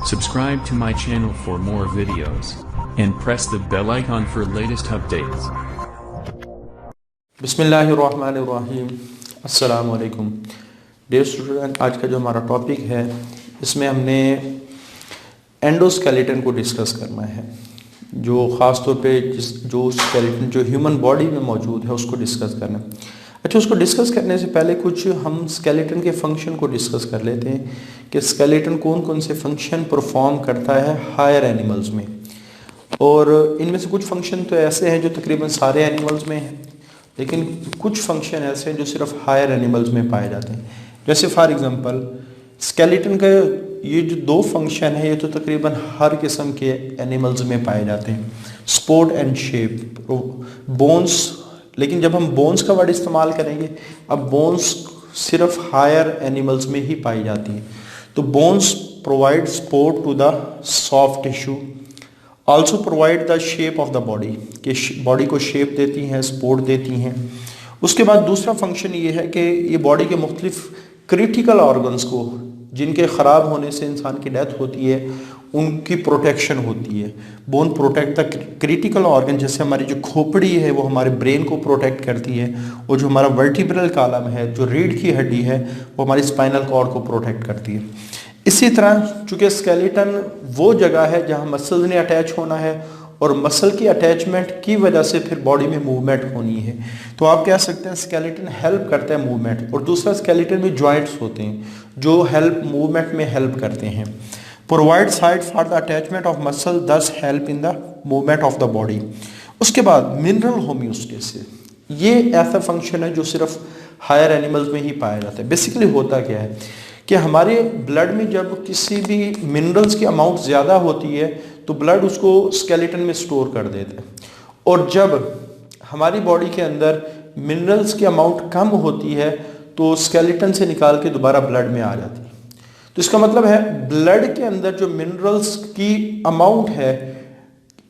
Subscribe to my channel for more videos and press the bell icon for latest updates. बिस्मिल्लाहिर्रहमानिर्रहीम। अस्सलाम वालेकुम dear student. आज का जो हमारा टॉपिक है इसमें हमने एंडोस्केलेटन को डिस्कस करना है, जो ख़ास तौर पे जो स्केलेटन जो ह्यूमन बॉडी में मौजूद है उसको डिस्कस करना है। अच्छा, उसको डिस्कस करने से पहले कुछ हम स्केलेटन के फंक्शन को डिस्कस कर लेते हैं कि स्केलेटन कौन कौन से फंक्शन परफॉर्म करता है हायर एनिमल्स में। और इनमें से कुछ फंक्शन तो ऐसे हैं जो तकरीबन सारे एनिमल्स में हैं, लेकिन कुछ फंक्शन ऐसे हैं जो सिर्फ हायर एनिमल्स में पाए जाते हैं। जैसे फॉर एग्जांपल स्केलेटन का ये जो दो फंक्शन है ये तो तकरीबन हर किस्म के एनिमल्स में पाए जाते हैं, सपोर्ट एंड शेप, बोन्स। लेकिन जब हम बोन्स का वर्ड इस्तेमाल करेंगे, अब बोन्स सिर्फ हायर एनिमल्स में ही पाई जाती हैं। तो bones provide support to the soft tissue, also provide the shape of the body, कि बॉडी को शेप देती हैं, सपोर्ट देती हैं। उसके बाद दूसरा फंक्शन ये है कि ये बॉडी के मुख्तलिफ क्रिटिकल ऑर्गन्स को, जिनके ख़राब होने से इंसान की डेथ होती है, उनकी प्रोटेक्शन होती है। Bone protect the critical organ, जैसे हमारी जो खोपड़ी है वो हमारे ब्रेन को प्रोटेक्ट करती है, और जो हमारा वर्टिब्रल कॉलम है, जो रीढ़ की हड्डी है, वो हमारी स्पाइनल कॉर्ड को प्रोटेक्ट करती है। इसी तरह चूँकि स्केलेटन वो जगह है जहाँ मसल्स ने अटैच होना है, और मसल की अटैचमेंट की वजह से फिर बॉडी में मूवमेंट होनी है, तो आप कह सकते हैं स्केलेटन हेल्प करता है मूवमेंट। और दूसरा, स्केलेटन में जॉइंट्स होते हैं जो हेल्प मूवमेंट में हेल्प करते हैं। Provide side for the attachment of muscle, thus help in the movement of the body. उसके बाद मिनरल होम्योस्टेसिस, ये ऐसा फंक्शन है जो सिर्फ हायर एनिमल्स में ही पाया जाता है। बेसिकली होता क्या है कि हमारे ब्लड में जब किसी भी मिनरल्स की अमाउंट ज़्यादा होती है तो ब्लड उसको स्केलेटन में स्टोर कर देता है, और जब हमारी बॉडी के अंदर मिनरल्स की अमाउंट कम होती है तो स्केलेटन से निकाल के दोबारा ब्लड में आ जाती है। तो इसका मतलब है ब्लड के अंदर जो मिनरल्स की अमाउंट है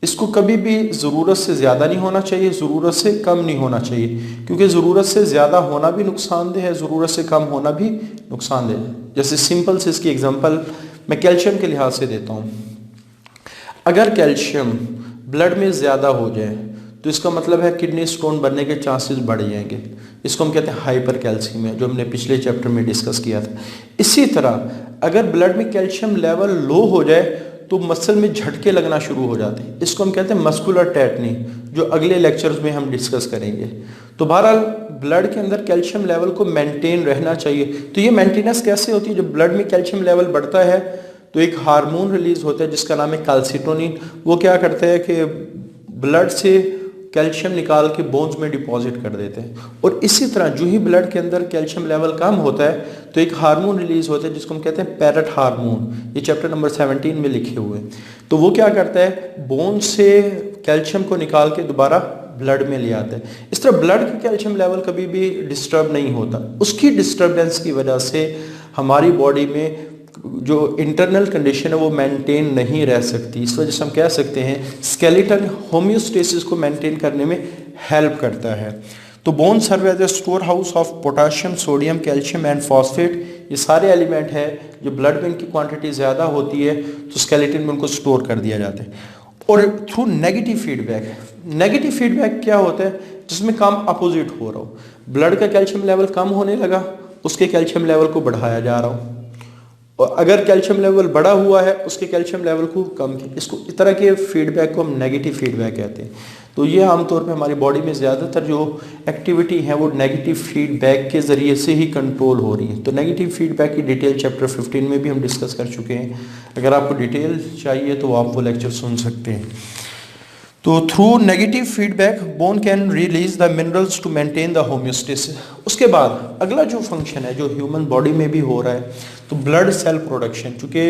इसको कभी भी ज़रूरत से ज़्यादा नहीं होना चाहिए, ज़रूरत से कम नहीं होना चाहिए, क्योंकि ज़रूरत से ज़्यादा होना भी नुकसानदेह है, ज़रूरत से कम होना भी नुकसानदेह है। जैसे सिंपल से इसकी एग्जांपल मैं कैल्शियम के लिहाज से देता हूँ। अगर कैल्शियम ब्लड में ज़्यादा हो जाए तो इसका मतलब है किडनी स्टोन बनने के चांसेस बढ़ जाएंगे। इसको हम कहते हैं हाइपर कैल्शियम, जो हमने पिछले चैप्टर में डिस्कस किया था। इसी तरह अगर ब्लड में कैल्शियम लेवल लो हो जाए तो मसल में झटके लगना शुरू हो जाते हैं, इसको हम कहते हैं मस्कुलर टेटनी, जो अगले लेक्चर्स में हम डिस्कस करेंगे। तो बहरहाल ब्लड के अंदर कैल्शियम लेवल को मेंटेन रहना चाहिए। तो ये मेंटेनेंस कैसे होती है? जब ब्लड में कैल्शियम लेवल बढ़ता है तो एक हार्मोन रिलीज होता है जिसका नाम है कैल्सिटोनिन। वो क्या करता है कि ब्लड से कैल्शियम निकाल के बोन्स में डिपॉजिट कर देते हैं। और इसी तरह जो ही ब्लड के अंदर कैल्शियम लेवल कम होता है तो एक हार्मोन रिलीज होता है जिसको हम कहते हैं पैरेट हार्मोन। ये चैप्टर नंबर 17 में लिखे हुए हैं। तो वो क्या करता है, बोन से कैल्शियम को निकाल के दोबारा ब्लड में ले आता है। इस तरह ब्लड का कैल्शियम लेवल कभी भी डिस्टर्ब नहीं होता। उसकी डिस्टर्बेंस की वजह से हमारी बॉडी में जो इंटरनल कंडीशन है वो मेंटेन नहीं रह सकती। इस वजह से हम कह सकते हैं स्केलेटन होम्योस्टेसिस को मेंटेन करने में हेल्प करता है। तो bone serve as a store house of potassium, sodium, calcium and phosphate. ये सारे एलिमेंट है जो ब्लड में इनकी क्वांटिटी ज़्यादा होती है तो स्केलेटन में उनको स्टोर कर दिया जाता है। और through negative feedback, negative feedback क्या होता है? जिसमें काम अपोजिट हो रहा हो। ब्लड का कैल्शियम लेवल कम होने लगा, उसके कैल्शियम लेवल को बढ़ाया जा रहा हो, और अगर कैल्शियम लेवल बढ़ा हुआ है उसके कैल्शियम लेवल को कम किया। इसको इस तरह के फीडबैक को हम नेगेटिव फीडबैक कहते हैं। तो ये आमतौर पे हमारी बॉडी में ज़्यादातर जो एक्टिविटी है वो नेगेटिव फीडबैक के ज़रिए से ही कंट्रोल हो रही है। तो नेगेटिव फीडबैक की डिटेल चैप्टर 15 में भी हम डिस्कस कर चुके हैं। अगर आपको डिटेल चाहिए तो आप वो लेक्चर सुन सकते हैं। तो through negative feedback bone can release the minerals to maintain the homeostasis. उसके बाद अगला जो फंक्शन है जो ह्यूमन बॉडी में भी हो रहा है, तो ब्लड सेल प्रोडक्शन। चूँकि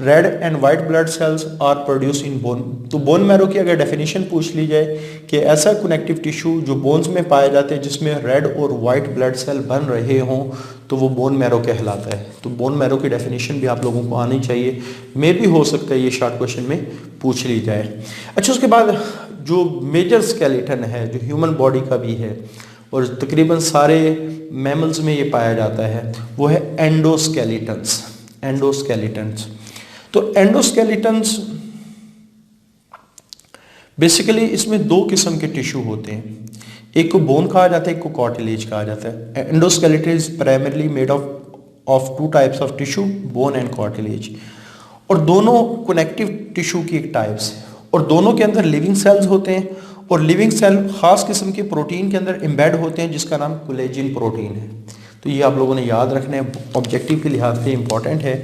red and white blood cells are produce in bone, तो बोन मैरो की अगर डेफिनेशन पूछ ली जाए कि ऐसा कनेक्टिव टिश्यू जो बोन्स में पाए जाते हैं जिसमें रेड और वाइट ब्लड सेल बन रहे हों तो वो बोन मैरो कहलाता है। तो बोन मैरो की डेफिनेशन भी आप लोगों को आनी चाहिए, मे भी हो सकता है ये शॉर्ट क्वेश्चन में पूछ ली जाए। अच्छा, उसके बाद जो मेजर स्केलेटन है जो ह्यूमन बॉडी का भी है और तकरीबन सारे मैमल्स में ये पाया जाता है, वो है एंडोस्केलेटन्स। एंडोस्केलेटन्स तो एंडोस्केलेटन्स बेसिकली इसमें दो किस्म के टिश्यू होते हैं, एक को बोन कहा जाता है, एक को कार्टिलेज कहा जाता है। Endoskeleton is primarily made of two types of tissue, bone and cartilage, और दोनों कनेक्टिव टिश्यू की एक टाइप्स है, और दोनों के अंदर लिविंग सेल्स होते हैं, और लिविंग सेल खास किस्म के प्रोटीन के अंदर एम्बेड होते हैं जिसका नाम कोलेजिन प्रोटीन है। तो ये आप लोगों ने याद रखना है, ऑब्जेक्टिव के लिहाज से इंपॉर्टेंट है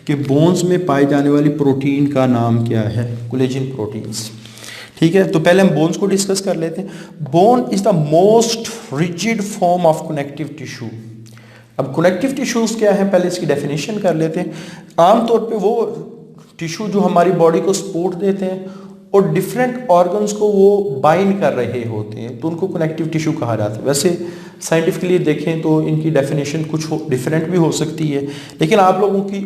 कि बोन्स में पाई जाने वाली प्रोटीन का नाम क्या है, कोलेजिन प्रोटीन्स। ठीक है, तो पहले हम बोन्स को डिस्कस कर लेते हैं। Bone is the most rigid form of connective tissue. अब कनेक्टिव टिश्यूज क्या है, पहले इसकी डेफिनेशन कर लेते हैं। आमतौर पे वो टिश्यू जो हमारी बॉडी को सपोर्ट देते हैं और डिफरेंट ऑर्गन्स को वो बाइंड कर रहे होते हैं, तो उनको कनेक्टिव टिश्यू कहा जाता है। वैसे साइंटिफिकली देखें तो इनकी डेफिनेशन कुछ डिफरेंट भी हो सकती है, लेकिन आप लोगों की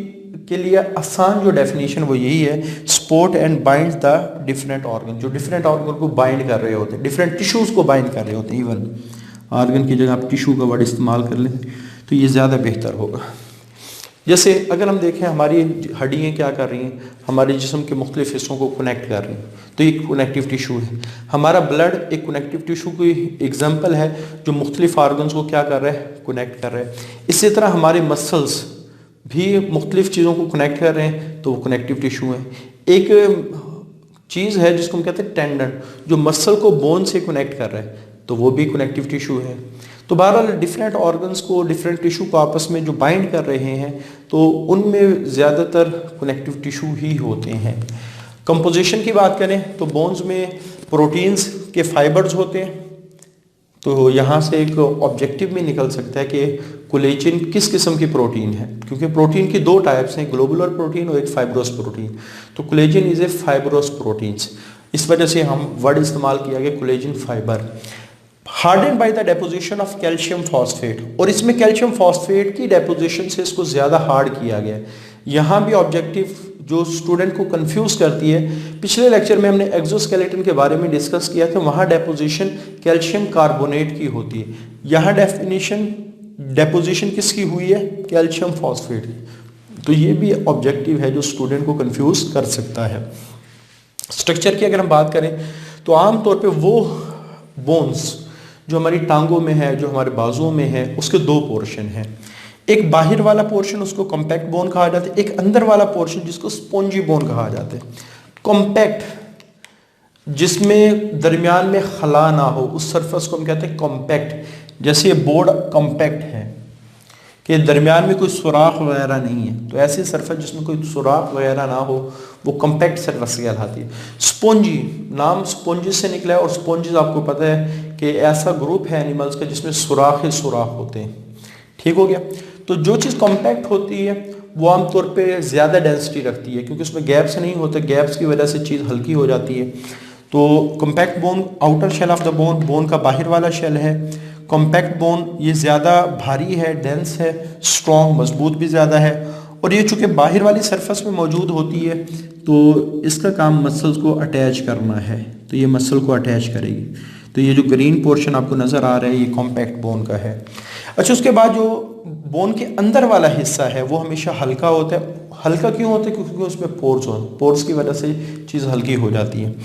के लिए आसान जो डेफिनेशन वो यही है, support and bind the different organ, जो डिफरेंट ऑर्गन को बाइंड कर रहे होते हैं, डिफरेंट टिश्यूज को बाइंड कर रहे होते हैं। इवन ऑर्गन की जगह आप टिश्यू का वर्ड इस्तेमाल कर लें तो ये ज़्यादा बेहतर होगा। जैसे अगर हम देखें हमारी हड्डियाँ क्या कर रही हैं, हमारे जिस्म के मुख्तलिफ हिस्सों को कनेक्ट कर रही हैं, तो ये कनेक्टिव टिश्यू है। हमारा ब्लड एक कनेक्टिव टिश्यू की एग्जाम्पल है जो मुख्तलिफ ऑर्गन्स को क्या कर रहा है, कनेक्ट कर रहा है। इसी तरह हमारे मसल्स भी मुख्तलिफ चीज़ों को कनेक्ट कर रहे हैं, तो वो कनेक्टिव टिश्यू है। एक चीज़ है जिसको हम कहते हैं टेंडन, जो मसल को बोन से कनेक्ट कर रहा है, तो वो भी कनेक्टिव टिश्यू है। तो बहरहाल डिफरेंट ऑर्गन्स को, डिफरेंट टिश्यू को आपस में जो बाइंड कर रहे हैं, तो उनमें ज़्यादातर कनेक्टिव टिश्यू ही होते हैं। कंपोजिशन की बात करें तो बोन्स में प्रोटीन्स के फाइबर्स होते हैं, तो यहाँ से एक ऑब्जेक्टिव में निकल सकता है कि कोलेजिन किस किस्म की प्रोटीन है, क्योंकि प्रोटीन की दो टाइप्स हैं, ग्लोबुलर प्रोटीन और एक फाइब्रोस प्रोटीन। तो collagen is a fibrous proteins, इस वजह से हम वर्ड इस्तेमाल किया गया collagen fibre. Harden by the deposition of calcium phosphate, और इसमें कैल्शियम फॉस्फेट की डेपोजिशन से इसको ज़्यादा हार्ड किया गया। यहाँ भी ऑब्जेक्टिव जो स्टूडेंट को कंफ्यूज करती है, पिछले लेक्चर में हमने एक्सोस्केलेटन के बारे में डिस्कस किया था, वहाँ डेपोजिशन कैल्शियम कार्बोनेट की होती है, यहाँ डेपोजिशन किसकी हुई है, कैल्शियम फॉस्फेट की। तो ये भी ऑब्जेक्टिव है जो स्टूडेंट को कंफ्यूज कर सकता है। स्ट्रक्चर की अगर हम बात करें तो आमतौर पे वो बोन्स जो हमारी टांगों में है, जो हमारे बाजुओं में है, उसके दो पोर्शन हैं। एक बाहर वाला पोर्शन उसको कॉम्पैक्ट बोन कहा जाता है, एक अंदर वाला पोर्शन जिसको स्पॉन्जी बोन कहा जाता है। कॉम्पैक्ट जिसमें दरमियान में खला ना हो, उस सरफेस को हम कहते हैं कॉम्पैक्ट। जैसे ये बोर्ड कॉम्पैक्ट है कि दरमियान में कोई सुराख वगैरह नहीं है, तो ऐसे सरफेस जिसमें कोई सुराख वगैरह ना हो वो कॉम्पैक्ट सरफेस कहलाती है। स्पॉन्जी, नाम स्पॉन्जिस से निकला है, और स्पॉन्जिस आपको पता है कि ऐसा ग्रुप है एनिमल्स का जिसमें सुराख ही सुराख होते हैं। ठीक हो गया। तो जो चीज़ कॉम्पैक्ट होती है वो आमतौर पे ज़्यादा डेंसिटी रखती है, क्योंकि उसमें गैप्स नहीं होते, गैप्स की वजह से चीज़ हल्की हो जाती है। तो compact bone outer shell of the bone, bone का बाहर वाला शेल है। कॉम्पैक्ट बोन ये ज़्यादा भारी है, डेंस है, स्ट्रॉन्ग, मजबूत भी ज़्यादा है, और ये चूँकि बाहर वाली सरफेस में मौजूद होती है तो इसका काम मसल्स को अटैच करना है, तो ये मसल को अटैच करेगी। तो ये जो ग्रीन पोर्शन आपको नज़र आ रहा है ये कॉम्पैक्ट बोन का है। अच्छा, उसके बाद जो बोन के अंदर वाला हिस्सा है वो हमेशा हल्का होता है। हल्का क्यों होता है? क्योंकि उसमें पोर्स होते हैं, पोर्स की वजह से चीज़ हल्की हो जाती है।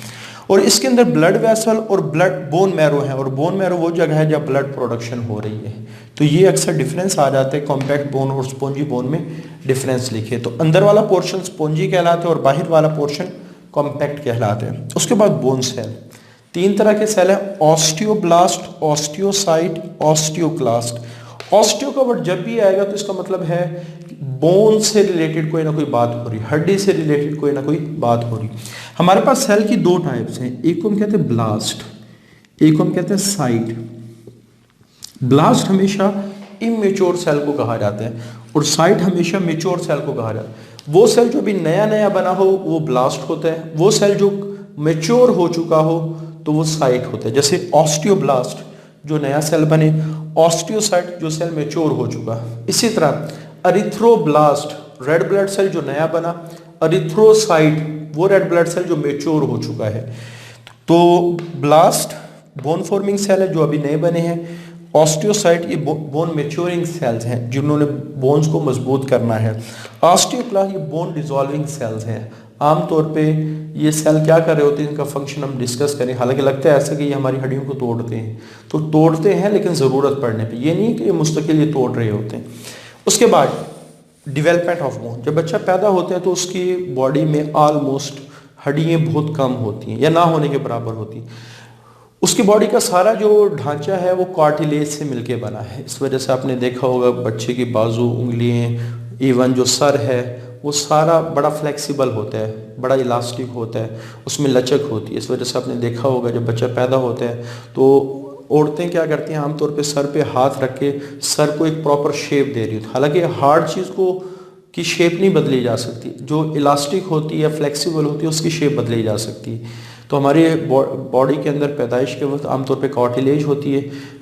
और इसके अंदर ब्लड वेसल और ब्लड बोन मैरो है, और बोन मैरो वो जगह है जहाँ ब्लड प्रोडक्शन हो रही है। तो ये अक्सर डिफरेंस आ जाता है कॉम्पैक्ट बोन और स्पॉन्जी बोन में डिफरेंस लिखे, तो अंदर वाला पोर्शन स्पॉन्जी कहलाता है और बाहर वाला पोर्शन कॉम्पैक्ट कहलाते हैं। उसके बाद बोन सेल, तीन तरह के सेल है, ऑस्टियोब्लास्ट, ऑस्टियोसाइट, ऑस्टियोक्लास्ट। ऑस्टियो का वर्ड जब भी आएगा तो इसका मतलब है बोन से रिलेटेड कोई ना कोई बात हो रही, हड्डी से रिलेटेड कोई ना कोई बात हो रही। हमारे पास सेल की दो टाइप्स हैं, एक को हम कहते हैं ब्लास्ट, एक को हम कहते हैं साइट। ब्लास्ट हमेशा इमेच्योर सेल को कहा जाता है और साइट हमेशा मेच्योर सेल को कहा जाता है। वो सेल जो भी नया नया बना हो वो ब्लास्ट होता है, वो सेल जो मेच्योर हो चुका हो तो वो साइट होता है। जैसे ऑस्टियोब्लास्ट जो नया सेल बने, ऑस्टियोसाइट जो सेल मेच्योर हो चुका। इसी तरह अरिथ्रोब्लास्ट रेड ब्लड सेल जो नया बना, अरिथ्रोसाइट वो रेड ब्लड सेल जो मेच्योर हो चुका है। तो ब्लास्ट बोन फॉर्मिंग सेल है जो अभी नए बने हैं, ऑस्टियोसाइट ये बोन मेच्योरिंग सेल्स हैं जिन्होंने बोन्स को मजबूत करना है। ऑस्टियोक्लास्ट ये बोन डिसॉल्विंग सेल्स हैं। आमतौर पे ये सेल क्या कर रहे होते हैं, इनका फंक्शन हम डिस्कस करें। हालांकि लगता है ऐसा कि ये हमारी हड्डियों को तोड़ते हैं, तो तोड़ते हैं लेकिन ज़रूरत पड़ने पे, ये नहीं कि ये मुस्तकिल ये तोड़ रहे होते हैं। उसके बाद डेवलपमेंट ऑफ बोन, जब बच्चा पैदा होता है तो उसकी बॉडी में ऑलमोस्ट हड्डियाँ बहुत कम होती हैं या ना होने के बराबर होती हैं। उसकी बॉडी का सारा जो ढांचा है वो कार्टिलेज से मिलके बना है। इस वजह से आपने देखा होगा बच्चे की बाजू, उंगलियाँ, इवन जो सर है वो सारा बड़ा फ्लेक्सिबल होता है, बड़ा इलास्टिक होता है, उसमें लचक होती है। इस वजह से आपने देखा होगा जब बच्चा पैदा होता है तो औरतें क्या करती हैं, आमतौर पे सर पे हाथ रख के सर को एक प्रॉपर शेप दे रही होती है। हालांकि हार्ड चीज़ को की शेप नहीं बदली जा सकती, जो इलास्टिक होती है, फ्लेक्सिबल होती है, उसकी शेप बदली जा सकती है। तो हमारी बॉडी के अंदर पैदाइश के वक्त आमतौर पे कार्टिलेज होती है,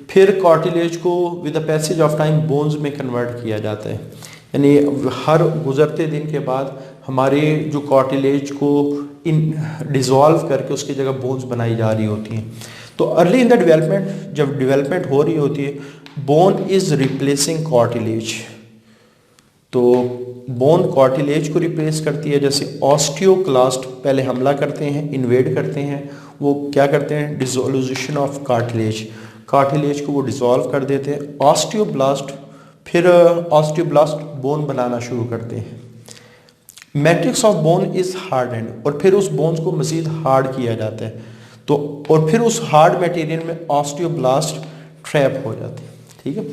फिर कार्टिलेज को with the passage of time bones में कन्वर्ट किया जाता है। यानी हर गुजरते दिन के बाद हमारे जो कार्टिलेज को डिज़ोल्व करके उसकी जगह बोन्स बनाई जा रही होती हैं। तो अर्ली इन द डेवलपमेंट, जब डेवलपमेंट हो रही होती है, बोन इज़ रिप्लेसिंग कार्टिलेज। तो बोन कार्टिलेज को रिप्लेस करती है। जैसे ऑस्टियोक्लास्ट पहले हमला करते हैं, इन्वेड करते हैं, वो क्या करते हैं, डिसोल्यूशन ऑफ कार्टिलेज, कार्टिलेज को वो डिसॉल्व कर देते हैं। ऑस्टियोब्लास्ट, फिर ऑस्टियोब्लास्ट बोन बनाना शुरू करते हैं। Matrix of bone is hardened, और फिर उस बोन्स को मजीद हार्ड किया जाता है। तो और फिर उस हार्ड मटेरियल में ऑस्टियोब्लास्ट ट्रैप हो जाते हैं। ठीक है,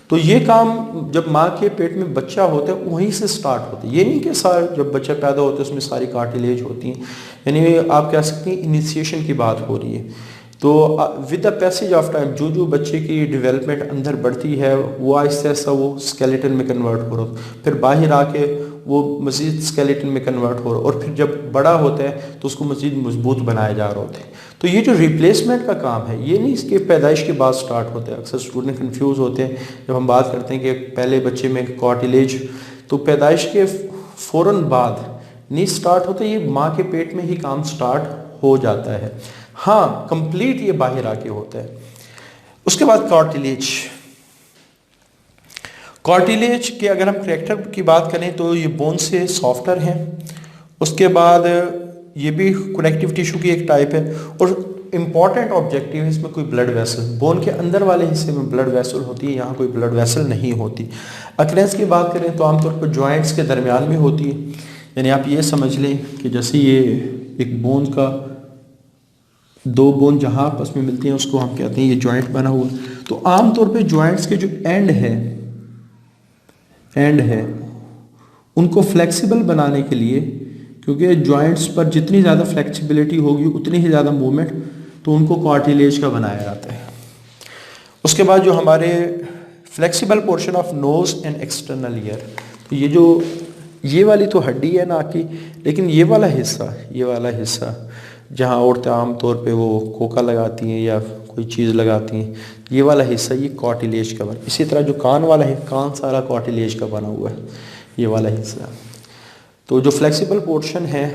तो ये काम जब माँ के पेट में बच्चा होता है वहीं से स्टार्ट होता है। ये नहीं कि जब बच्चा पैदा होता है उसमें सारी कार्टिलेज होती हैं, यानी आप कह सकते हैं इनिशिएशन की बात हो रही है। तो with the passage of time जो जो बच्चे की डेवलपमेंट अंदर बढ़ती है वो आहिस्ता आहिस्ता वो स्केलेटन में कन्वर्ट हो रहा है, फिर बाहर आके वो मज़ीद स्केलेटन में कन्वर्ट हो रहा है, और फिर जब बड़ा होता है तो उसको मज़ीद मजबूत बनाया जा रहा होता है। तो ये जो रिप्लेसमेंट का काम है ये नहीं इसके पैदाइश के बाद स्टार्ट होता है। अक्सर स्टूडेंट कंफ्यूज होते हैं जब हम बात करते हैं कि पहले बच्चे में कार्टिलेज, तो पैदाइश के फ़ौरन बाद नहीं स्टार्ट होता, ये माँ के पेट में ही काम स्टार्ट हो जाता है। हाँ, कंप्लीट ये बाहर आके होता है। उसके बाद कार्टिलेज, कार्टिलेज के अगर हम करैक्टर की बात करें तो ये बोन से सॉफ्टर हैं। उसके बाद ये भी कनेक्टिव टिश्यू की एक टाइप है, और इम्पॉर्टेंट ऑब्जेक्टिव है इसमें कोई ब्लड वेसल, बोन के अंदर वाले हिस्से में ब्लड वेसल होती है, यहाँ कोई ब्लड वेसल नहीं होती। अक्रेंस की बात करें तो आमतौर पर जॉइंट्स के दरमियान में होती है। यानी आप ये समझ लें कि जैसे ये एक बोन का दो बोन जहाँ आपस में मिलती हैं उसको हम कहते हैं ये जॉइंट बना हुआ। तो आमतौर पे जॉइंट्स के जो एंड है उनको फ्लेक्सिबल बनाने के लिए, क्योंकि जॉइंट्स पर जितनी ज़्यादा फ्लेक्सिबिलिटी होगी उतनी ही ज़्यादा मूवमेंट, तो उनको कार्टिलेज का बनाया जाता है। उसके बाद जो हमारे flexible portion of nose and external ear, तो ये वाली तो हड्डी है नाक की, लेकिन ये वाला हिस्सा जहाँ औरतें आम तौर पे वो कोका लगाती हैं या कोई चीज़ लगाती हैं, ये वाला हिस्सा ये कार्टिलेज का बना। इसी तरह जो कान वाला है, कान सारा कार्टिलेज का बना हुआ है, ये वाला हिस्सा। तो जो फ्लेक्सिबल पोर्शन है,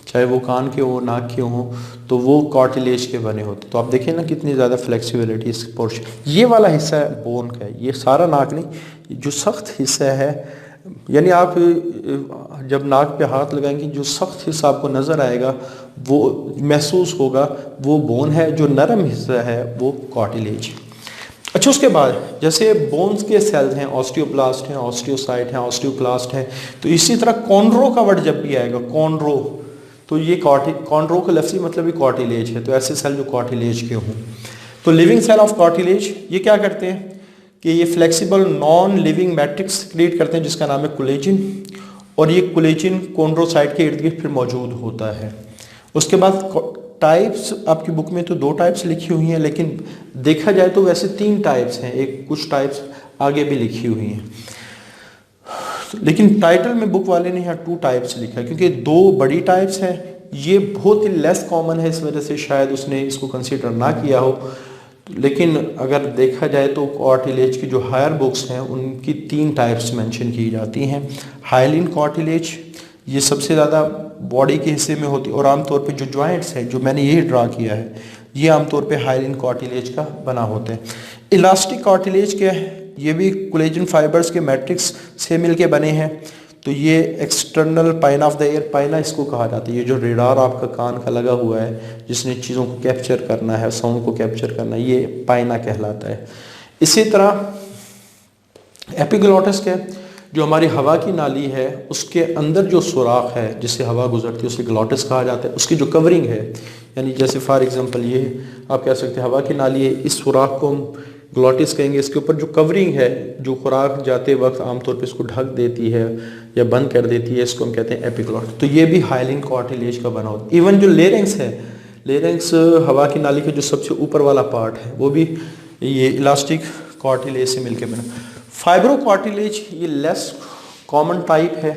चाहे वो कान के हो, नाक के हो, तो वो कार्टिलेज के बने होते। तो आप देखें ना कितनी ज़्यादा फ्लेक्सिबिलिटी इस पोर्शन। ये वाला हिस्सा बोन का है, ये सारा नाक नहीं, जो सख्त हिस्सा है, यानी आप जब नाक पे हाथ लगाएंगे जो सख्त हिस्सा आपको नज़र आएगा, वो महसूस होगा, वो बोन है। जो नरम हिस्सा है वो कार्टिलेज। अच्छा, उसके बाद जैसे बोन्स के सेल्स हैं, ऑस्टियोब्लास्ट हैं, ऑस्टियोसाइट हैं, ऑस्टियोक्लास्ट हैं, तो इसी तरह कॉन्ड्रो का वर्ड जब भी आएगा, कॉन्ड्रो, तो ये कॉन्ड्रो का लफ्ज़ी मतलब ही कार्टिलेज है। तो ऐसे सेल जो कार्टिलेज के हों, तो लिविंग सेल ऑफ कार्टिलेज ये क्या करते हैं कि ये flexible non living matrix create करते हैं जिसका नाम है कोलेजिन, और ये कोलेजिन कॉन्ड्रोसाइट के इर्द गिर्द फिर मौजूद होता है। उसके बाद टाइप्स, आपकी बुक में तो 2 टाइप्स लिखी हुई हैं, लेकिन देखा जाए तो वैसे 3 टाइप्स हैं, एक कुछ टाइप्स आगे भी लिखी हुई हैं, लेकिन टाइटल में बुक वाले ने यहाँ 2 टाइप्स लिखा है, क्योंकि 2 बड़ी टाइप्स हैं। ये बहुत ही लेस कॉमन है, इस वजह से शायद उसने इसको कंसीडर ना किया हो। लेकिन अगर देखा जाए तो कार्टिलेज की जो हायर बुक्स हैं उनकी 3 टाइप्स मेंशन की जाती हैं। हाइलिन कार्टिलेज, ये सबसे ज़्यादा बॉडी के हिस्से में होती है, और आमतौर पे जो जॉइंट्स हैं, जो मैंने ये ड्रा किया है, ये आमतौर पे हाइलिन कार्टिलेज का बना होता है। इलास्टिक कार्टिलेज के ये भी कोलेजन फाइबर्स के मैट्रिक्स से मिलके बने हैं। तो ये एक्सटर्नल पाइना ऑफ द एयर, पाइना इसको कहा जाता है, ये जो रेडार आपका कान का लगा हुआ है जिसने चीज़ों को कैप्चर करना है, साउंड को कैप्चर करना है, ये पाइना कहलाता है। इसी तरह एपिग्लॉटिस के जो हमारी हवा की नाली है उसके अंदर जो सुराख है जिससे हवा गुजरती है उसे ग्लॉटिस कहा जाता है। उसकी जो कवरिंग है, यानी जैसे फॉर एग्जांपल ये आप कह सकते हैं हवा की नाली है, इस सुराख को हम ग्लॉटिस कहेंगे। इसके ऊपर जो कवरिंग है जो खुराक जाते वक्त आमतौर पे इसको ढक देती है या बंद कर देती है, इसको हम कहते हैं एपिग्लॉटिस। तो ये भी हाइलिंग कार्टिलेज का बना होता है। इवन जो लेरिंग्स है, लेरिंग्स हवा की नाली के जो सबसे ऊपर वाला पार्ट है वो भी ये इलास्टिक कार्टिलेज से मिलकर बना। फाइब्रो कार्टिलेज ये लेस कॉमन टाइप है।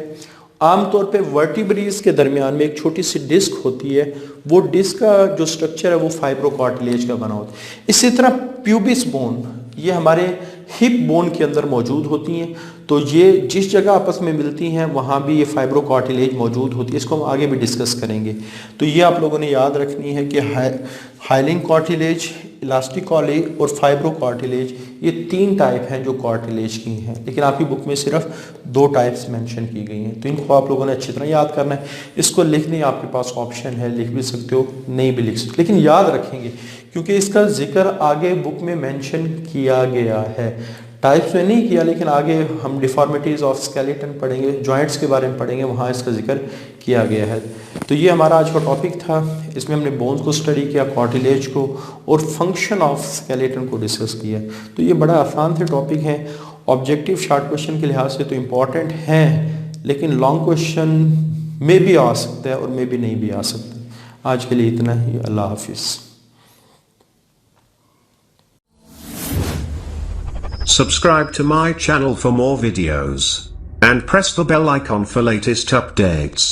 आमतौर पे वर्टिब्रीज के दरमियान में एक छोटी सी डिस्क होती है, वो डिस्क का जो स्ट्रक्चर है वो फाइब्रो कार्टिलेज का बना होता है। इसी तरह प्यूबिस बोन ये हमारे हिप बोन के अंदर मौजूद होती हैं। तो ये जिस जगह आपस में मिलती हैं वहाँ भी ये फाइब्रो कार्टिलेज मौजूद होती है। इसको हम आगे भी डिस्कस करेंगे। तो ये आप लोगों ने याद रखनी है कि हाइलिंग कार्टिलेज, इलास्टिक कार्टिलेज और फाइब्रो कार्टिलेज ये 3 टाइप हैं जो कार्टिलेज की हैं, लेकिन आपकी बुक में सिर्फ 2 टाइप्स मेंशन की गई हैं। तो इनको आप लोगों ने अच्छी तरह याद करना है। इसको लिखने आपके पास ऑप्शन है, लिख भी सकते हो, नहीं भी लिख सकते, लेकिन याद रखेंगे क्योंकि इसका जिक्र आगे बुक में मेंशन किया गया है। टाइप्स में नहीं किया, लेकिन आगे हम डिफॉर्मिटीज़ ऑफ स्केलेटन पढ़ेंगे, जॉइंट्स के बारे में पढ़ेंगे, वहाँ इसका जिक्र किया गया है। तो ये हमारा आज का टॉपिक था। इसमें हमने बोन्स को स्टडी किया, कार्टिलेज को और फंक्शन ऑफ स्केलेटन को डिस्कस किया। तो ये बड़ा आसान से टॉपिक है। ऑब्जेक्टिव शॉर्ट क्वेश्चन के लिहाज से तो इम्पॉर्टेंट हैं, लेकिन लॉन्ग क्वेश्चन में भी आ सकता है और में भी नहीं भी आ सकता। आज के लिए इतना ही। अल्लाह हाफिज़। Subscribe to my channel for more videos and press the bell icon for latest updates.